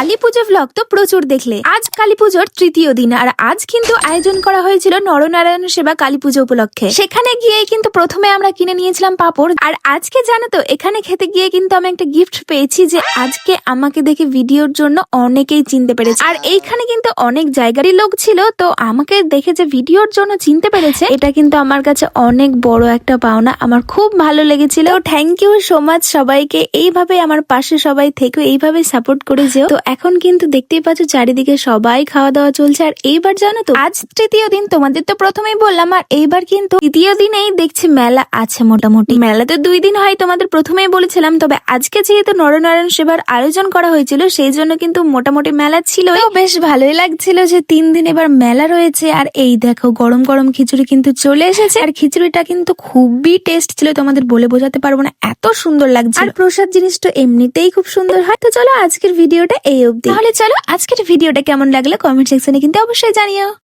কালী পুজো blog তো প্রচুর দেখলে। আজ কালী পুজোর তৃতীয় দিন, আর আজ কিন্তু আয়োজন করা হয়েছিল নরনারায়ণ সেবা কালী পুজো উপলক্ষে। সেখানে গিয়ে কিন্তু প্রথমে আমরা কিনে নিয়েছিলাম পাপড়। আর আজকে জানো তো, এখানে খেতে গিয়ে কিন্তু আমি একটা গিফট পেয়েছি, যে আজকে আমাকে দেখে ভিডিওর জন্য অনেকেই চিনতে পেরেছে। আর এইখানে কিন্তু অনেক জায়গারই লোক ছিল, তো আমাকে দেখে যে ভিডিওর জন্য চিনতে পেরেছে, এটা কিন্তু আমার কাছে অনেক বড় একটা পাওনা। আমার খুব ভালো লেগেছিল। থ্যাংক ইউ সো মাচ সবাইকে। এইভাবে আমার পাশে সবাই থেকে এইভাবে সাপোর্ট করে যেও। তো এখন কিন্তু দেখতেই পাচ্ছ চারিদিকে সবাই খাওয়া দাওয়া চলছে। আর এইবার জানো তো, আজ তৃতীয় দিন, তোমাদের তো প্রথমেই বললাম, আর এইবার কিন্তু তৃতীয় দিনেই দেখছি মেলা আছে। মোটামুটি মেলা তো 2 দিন হয়, তোমাদের প্রথমেই বলেছিলাম। তবে আজকে যেহেতু নরনারায়ণ সেবার আয়োজন করা হয়েছিল, সেই জন্য কিন্তু মোটামুটি মেলা ছিল। বেশ ভালোই লাগছিল যে 3 দিন এবার মেলা রয়েছে। আর এই দেখো, গরম গরম খিচুড়ি কিন্তু চলে এসেছে। আর খিচুড়িটা কিন্তু খুবই টেস্ট ছিল, তোমাদের বলে বোঝাতে পারবো না, এত সুন্দর লাগছে। আর প্রসাদ জিনিসটা এমনিতেই খুব সুন্দর হয়। তো চলো আজকের ভিডিওটা এই অবধি। তাহলে চলো আজকের ভিডিওটা কেমন লাগলো কমেন্ট সেকশনে কিন্তু অবশ্যই জানিও।